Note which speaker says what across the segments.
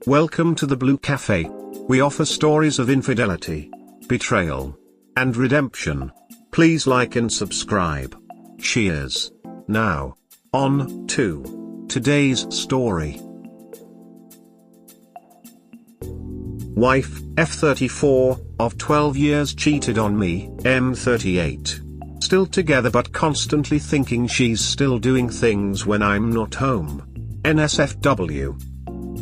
Speaker 1: Welcome to the Blue Cafe. We offer stories of infidelity, betrayal, and redemption. Please like and subscribe. Cheers. Now, on to today's story. Wife F34, of 12 years cheated on me, M38. Still together but constantly thinking she's still doing things when I'm not home. NSFW.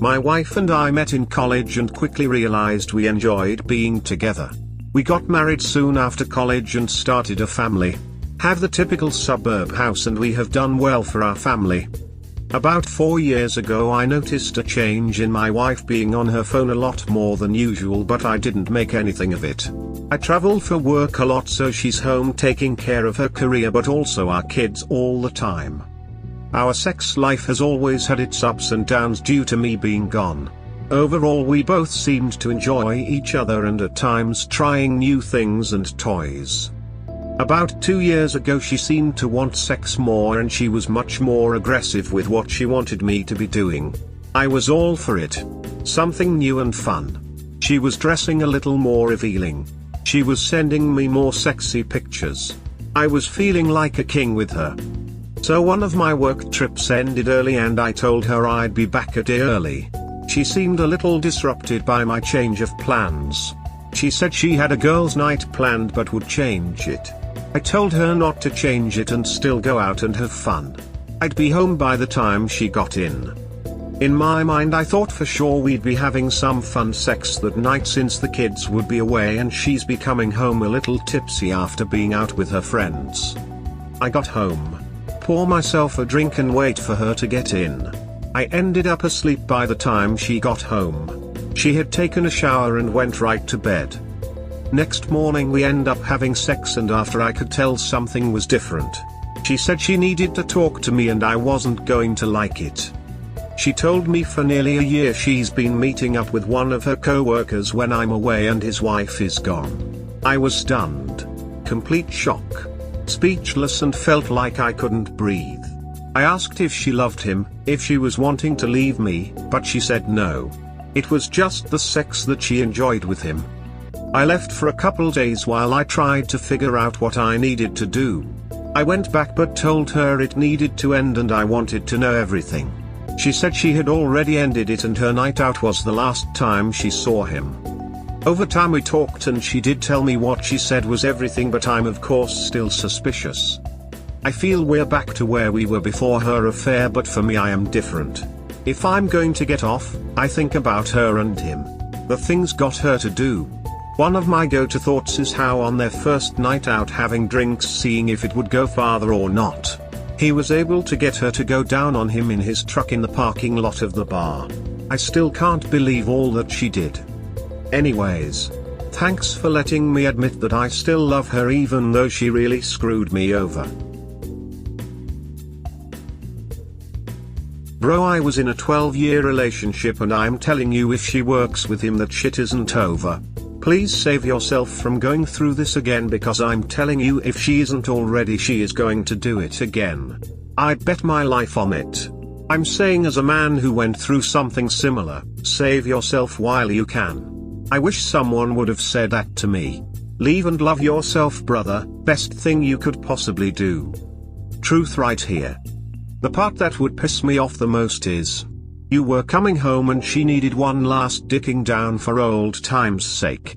Speaker 1: My wife and I met in college and quickly realized we enjoyed being together. We got married soon after college and started a family. Have the typical suburb house and we have done well for our family. About 4 years ago I noticed a change in my wife being on her phone a lot more than usual, but I didn't make anything of it. I travel for work a lot, so she's home taking care of her career but also our kids all the time. Our sex life has always had its ups and downs due to me being gone. Overall we both seemed to enjoy each other and at times trying new things and toys. About 2 years ago she seemed to want sex more and she was much more aggressive with what she wanted me to be doing. I was all for it. Something new and fun. She was dressing a little more revealing. She was sending me more sexy pictures. I was feeling like a king with her. So one of my work trips ended early and I told her I'd be back a day early. She seemed a little disrupted by my change of plans. She said she had a girls' night planned but would change it. I told her not to change it and still go out and have fun. I'd be home by the time she got in. In my mind I thought for sure we'd be having some fun sex that night since the kids would be away and she's be coming home a little tipsy after being out with her friends. I got home, pour myself a drink and wait for her to get in. I ended up asleep by the time she got home. She had taken a shower and went right to bed. Next morning we end up having sex and after I could tell something was different. She said she needed to talk to me and I wasn't going to like it. She told me for nearly a year she's been meeting up with one of her co-workers when I'm away and his wife is gone. I was stunned. Complete shock. Speechless and felt like I couldn't breathe. I asked if she loved him, if she was wanting to leave me, but she said no. It was just the sex that she enjoyed with him. I left for a couple days while I tried to figure out what I needed to do. I went back but told her it needed to end and I wanted to know everything. She said she had already ended it and her night out was the last time she saw him. Over time we talked and she did tell me what she said was everything, but I'm of course still suspicious. I feel we're back to where we were before her affair, but for me I am different. If I'm going to get off, I think about her and him. The things got her to do. One of my go-to thoughts is how on their first night out having drinks, seeing if it would go farther or not. He was able to get her to go down on him in his truck in the parking lot of the bar. I still can't believe all that she did. Anyways, thanks for letting me admit that I still love her even though she really screwed me over. Bro, I was in a 12-year relationship and I'm telling you, if she works with him, that shit isn't over. Please save yourself from going through this again, because I'm telling you, if she isn't already, she is going to do it again. I'd bet my life on it. I'm saying as a man who went through something similar, save yourself while you can. I wish someone would have said that to me. Leave and love yourself, brother, best thing you could possibly do. Truth right here. The part that would piss me off the most is, you were coming home and she needed one last dicking down for old time's sake.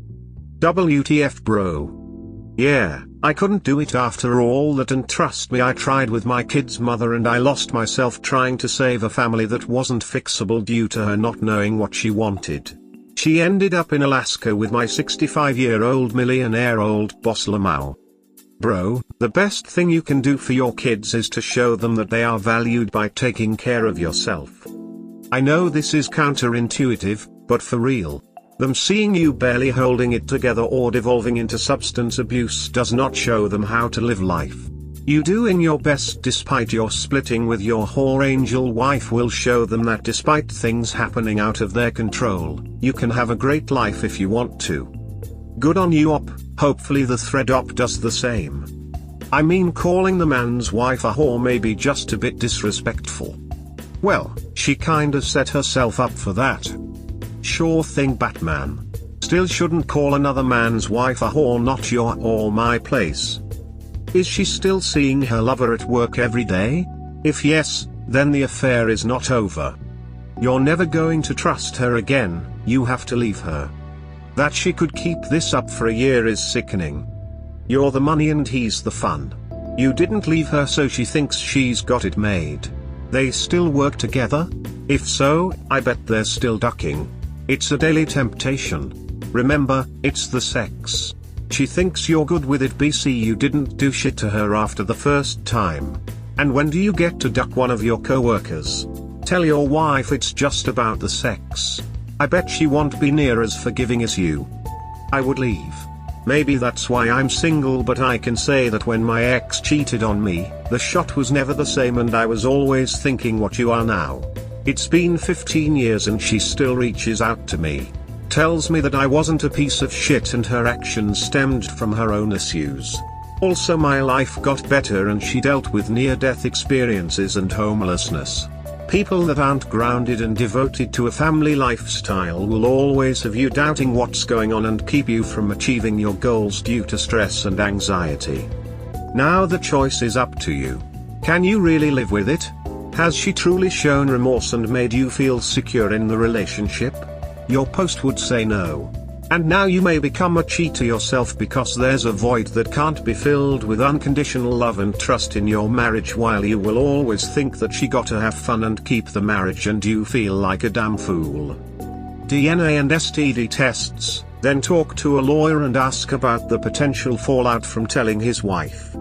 Speaker 1: WTF, bro. Yeah, I couldn't do it after all that, and trust me, I tried with my kid's mother and I lost myself trying to save a family that wasn't fixable due to her not knowing what she wanted. She ended up in Alaska with my 65-year-old millionaire old boss Lamau. Bro, the best thing you can do for your kids is to show them that they are valued by taking care of yourself. I know this is counterintuitive, but for real, them seeing you barely holding it together or devolving into substance abuse does not show them how to live life. You doing your best despite your splitting with your whore angel wife will show them that despite things happening out of their control, you can have a great life if you want to. Good on you, op. Hopefully the thread op does the same. I mean, calling the man's wife a whore may be just a bit disrespectful. Well, she kinda set herself up for that. Sure thing, Batman. Still shouldn't call another man's wife a whore, not your or my place. Is she still seeing her lover at work every day? If yes, then the affair is not over. You're never going to trust her again, you have to leave her. That she could keep this up for a year is sickening. You're the money and he's the fun. You didn't leave her so she thinks she's got it made. They still work together? If so, I bet they're still ducking. It's a daily temptation. Remember, it's the sex. She thinks you're good with it, BC you didn't do shit to her after the first time. And when do you get to duck one of your co-workers? Tell your wife it's just about the sex. I bet she won't be near as forgiving as you. I would leave. Maybe that's why I'm single, but I can say that when my ex cheated on me, the shot was never the same and I was always thinking what you are now. It's been 15 years and she still reaches out to me. Tells me that I wasn't a piece of shit and her actions stemmed from her own issues. Also my life got better and she dealt with near-death experiences and homelessness. People that aren't grounded and devoted to a family lifestyle will always have you doubting what's going on and keep you from achieving your goals due to stress and anxiety. Now the choice is up to you. Can you really live with it? Has she truly shown remorse and made you feel secure in the relationship? Your post would say no. And now you may become a cheater yourself because there's a void that can't be filled with unconditional love and trust in your marriage, while you will always think that she got to have fun and keep the marriage and you feel like a damn fool. DNA and STD tests, then talk to a lawyer and ask about the potential fallout from telling his wife.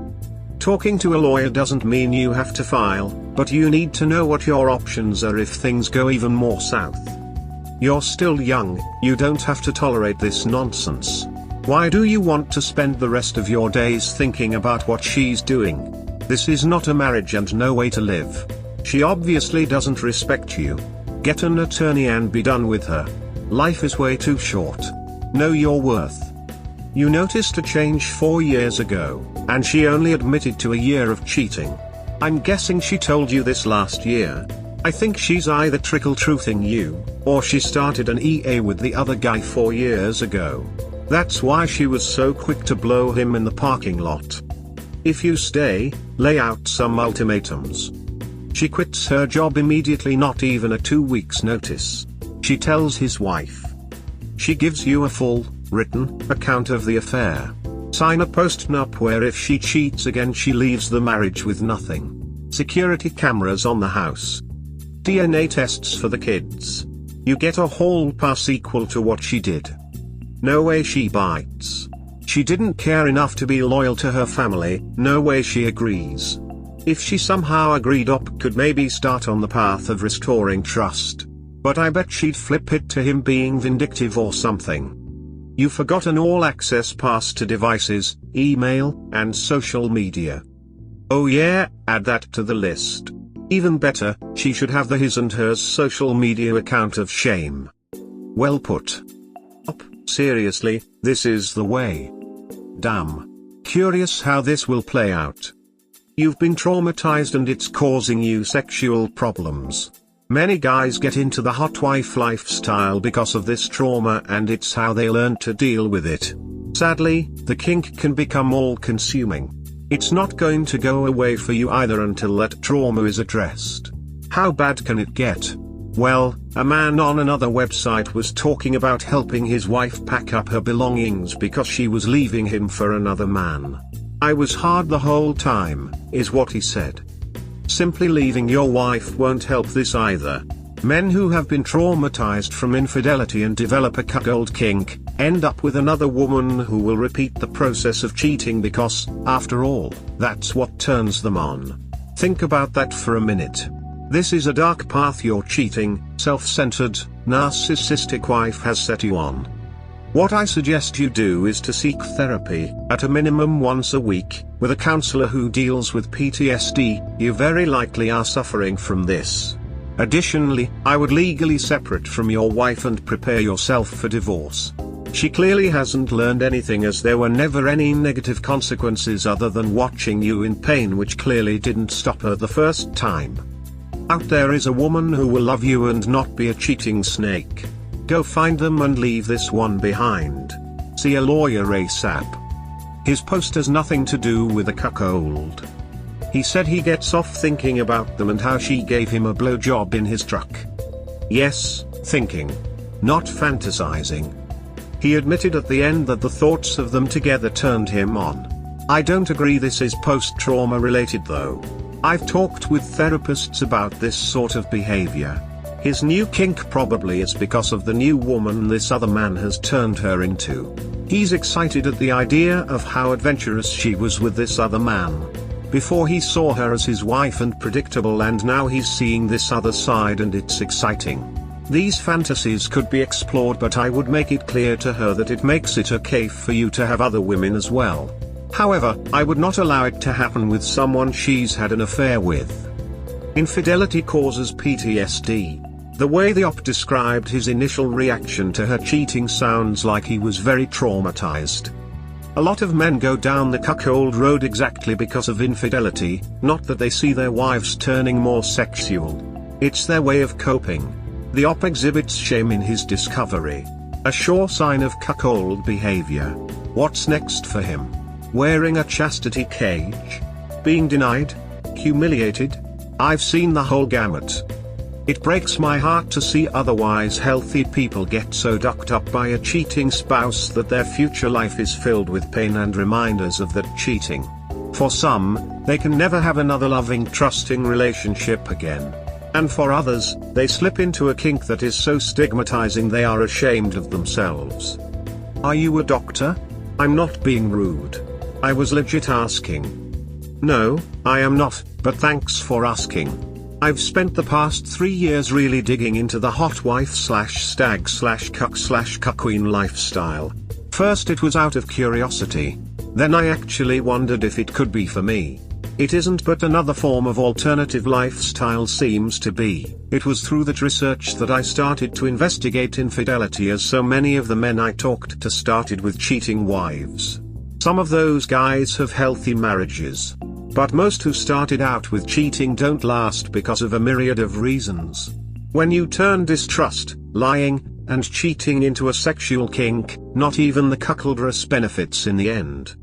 Speaker 1: Talking to a lawyer doesn't mean you have to file, but you need to know what your options are if things go even more south. You're still young, you don't have to tolerate this nonsense. Why do you want to spend the rest of your days thinking about what she's doing? This is not a marriage and no way to live. She obviously doesn't respect you. Get an attorney and be done with her. Life is way too short. Know your worth. You noticed a change 4 years ago, and she only admitted to a year of cheating. I'm guessing she told you this last year. I think she's either trickle-truthing you, or she started an EA with the other guy 4 years ago. That's why she was so quick to blow him in the parking lot. If you stay, lay out some ultimatums. She quits her job immediately, not even a 2 weeks notice. She tells his wife. She gives you a full, written, account of the affair. Sign a post-nup where if she cheats again she leaves the marriage with nothing. Security cameras on the house. DNA tests for the kids. You get a hall pass equal to what she did. No way she bites. She didn't care enough to be loyal to her family, no way she agrees. If she somehow agreed up, could maybe start on the path of restoring trust. But I bet she'd flip it to him being vindictive or something. You forgot an all-access pass to devices, email, and social media. Oh yeah, add that to the list. Even better, she should have the his and hers social media account of shame. Well put. Seriously, this is the way. Damn. Curious how this will play out. You've been traumatized and it's causing you sexual problems. Many guys get into the hot wife lifestyle because of this trauma, and it's how they learn to deal with it. Sadly, the kink can become all-consuming. It's not going to go away for you either until that trauma is addressed. How bad can it get? Well, a man on another website was talking about helping his wife pack up her belongings because she was leaving him for another man. I was hard the whole time, is what he said. Simply leaving your wife won't help this either. Men who have been traumatized from infidelity and develop a cuckold kink, end up with another woman who will repeat the process of cheating because, after all, that's what turns them on. Think about that for a minute. This is a dark path your cheating, self-centered, narcissistic wife has set you on. What I suggest you do is to seek therapy, at a minimum once a week, with a counselor who deals with PTSD. You very likely are suffering from this. Additionally, I would legally separate from your wife and prepare yourself for divorce. She clearly hasn't learned anything, as there were never any negative consequences other than watching you in pain, which clearly didn't stop her the first time. Out there is a woman who will love you and not be a cheating snake. Go find them and leave this one behind. See a lawyer ASAP. His post has nothing to do with a cuckold. He said he gets off thinking about them and how she gave him a blowjob in his truck. Yes, thinking. Not fantasizing. He admitted at the end that the thoughts of them together turned him on. I don't agree this is post-trauma related though. I've talked with therapists about this sort of behavior. His new kink probably is because of the new woman this other man has turned her into. He's excited at the idea of how adventurous she was with this other man. Before he saw her as his wife and predictable, and now he's seeing this other side and it's exciting. These fantasies could be explored, but I would make it clear to her that it makes it okay for you to have other women as well. However, I would not allow it to happen with someone she's had an affair with. Infidelity causes PTSD. The way the op described his initial reaction to her cheating sounds like he was very traumatized. A lot of men go down the cuckold road exactly because of infidelity, not that they see their wives turning more sexual. It's their way of coping. The op exhibits shame in his discovery. A sure sign of cuckold behavior. What's next for him? Wearing a chastity cage? Being denied? Humiliated? I've seen the whole gamut. It breaks my heart to see otherwise healthy people get so ducked up by a cheating spouse that their future life is filled with pain and reminders of that cheating. For some, they can never have another loving, trusting relationship again. And for others, they slip into a kink that is so stigmatizing they are ashamed of themselves. Are you a doctor? I'm not being rude. I was legit asking. No, I am not, but thanks for asking. I've spent the past 3 years really digging into the hot wife/stag/cuck/cuckqueen lifestyle. First it was out of curiosity. Then I actually wondered if it could be for me. It isn't, but another form of alternative lifestyle seems to be. It was through that research that I started to investigate infidelity, as so many of the men I talked to started with cheating wives. Some of those guys have healthy marriages. But most who started out with cheating don't last because of a myriad of reasons. When you turn distrust, lying, and cheating into a sexual kink, not even the cuckoldress benefits in the end.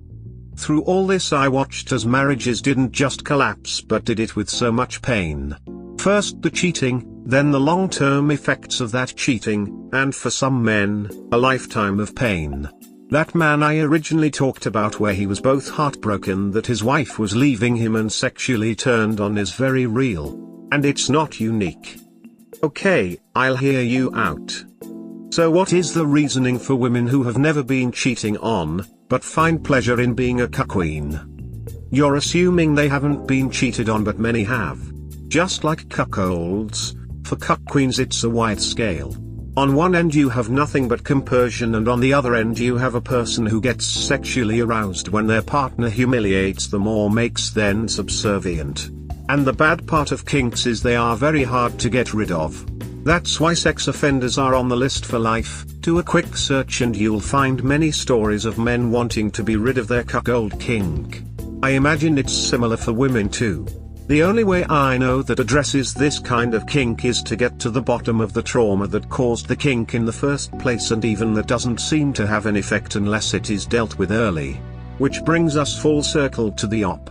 Speaker 1: Through all this I watched as marriages didn't just collapse but did it with so much pain. First the cheating, then the long-term effects of that cheating, and for some men, a lifetime of pain. That man I originally talked about, where he was both heartbroken that his wife was leaving him and sexually turned on, is very real. And it's not unique. Okay, I'll hear you out. So what is the reasoning for women who have never been cheating on, but find pleasure in being a cuckqueen? You're assuming they haven't been cheated on, but many have. Just like cuckolds, for cuckqueens it's a wide scale. On one end you have nothing but compersion, and on the other end you have a person who gets sexually aroused when their partner humiliates them or makes them subservient. And the bad part of kinks is they are very hard to get rid of. That's why sex offenders are on the list for life. Do a quick search and you'll find many stories of men wanting to be rid of their cuckold kink. I imagine it's similar for women too. The only way I know that addresses this kind of kink is to get to the bottom of the trauma that caused the kink in the first place, and even that doesn't seem to have an effect unless it is dealt with early. Which brings us full circle to the op.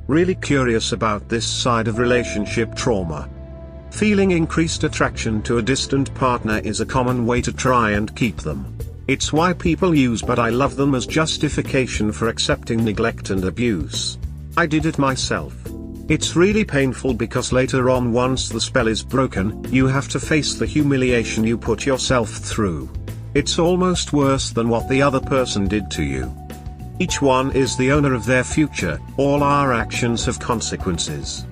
Speaker 1: Really curious about this side of relationship trauma. Feeling increased attraction to a distant partner is a common way to try and keep them. It's why people use "but I love them" as justification for accepting neglect and abuse. I did it myself. It's really painful because later on, once the spell is broken, you have to face the humiliation you put yourself through. It's almost worse than what the other person did to you. Each one is the owner of their future. All our actions have consequences.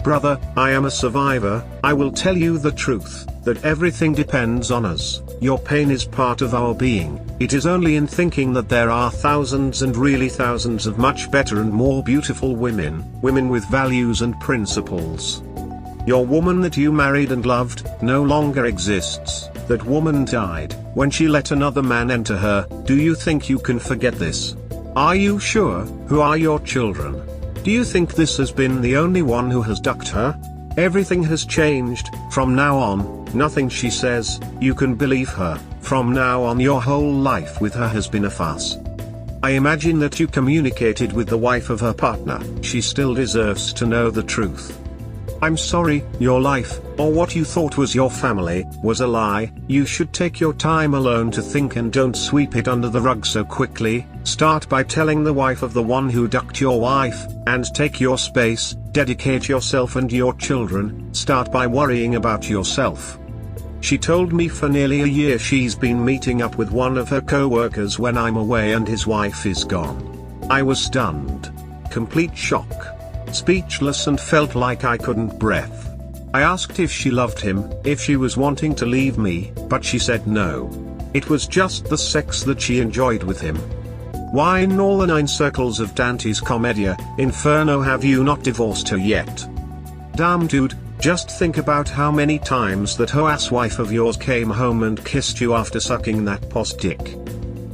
Speaker 1: Brother, I am a survivor. I will tell you the truth, that everything depends on us. Your pain is part of our being. It is only in thinking that there are thousands and really thousands of much better and more beautiful women with values and principles. Your woman that you married and loved no longer exists. That woman died when she let another man enter her. Do you think you can forget this? Are you sure? Who are your children? Do you think this has been the only one who has ducked her? Everything has changed. From now on, Nothing she says, you can believe her. From now on your whole life with her has been a farce. I imagine that you communicated with the wife of her partner. She still deserves to know the truth. I'm sorry, your life, or what you thought was your family, was a lie. You should take your time alone to think and don't sweep it under the rug so quickly. Start by telling the wife of the one who ducked your wife, and take your space, dedicate yourself and your children. Start by worrying about yourself. She told me for nearly a year she's been meeting up with one of her co-workers when I'm away and his wife is gone. I was stunned. Complete shock. Speechless and felt like I couldn't breathe. I asked if she loved him, if she was wanting to leave me, but she said no. It was just the sex that she enjoyed with him. Why in all the 9 circles of Dante's Commedia, Inferno have you not divorced her yet? Damn dude, just think about how many times that hoe-ass wife of yours came home and kissed you after sucking that post dick.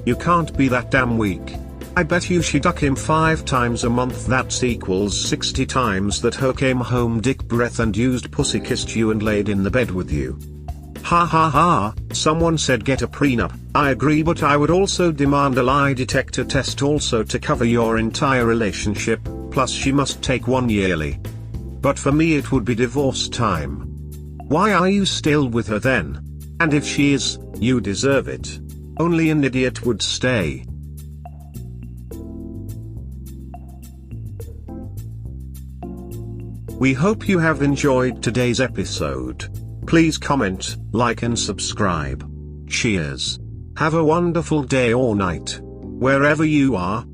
Speaker 1: You can't be that damn weak. I bet you she duck him 5 times a month. That's equals 60 times that her came home dick breath and used pussy, kissed you and laid in the bed with you. Ha ha ha, someone said get a prenup. I agree, but I would also demand a lie detector test also to cover your entire relationship, plus she must take one yearly. But for me it would be divorce time. Why are you still with her then? And if she is, you deserve it. Only an idiot would stay. We hope you have enjoyed today's episode. Please comment, like and subscribe. Cheers. Have a wonderful day or night, wherever you are.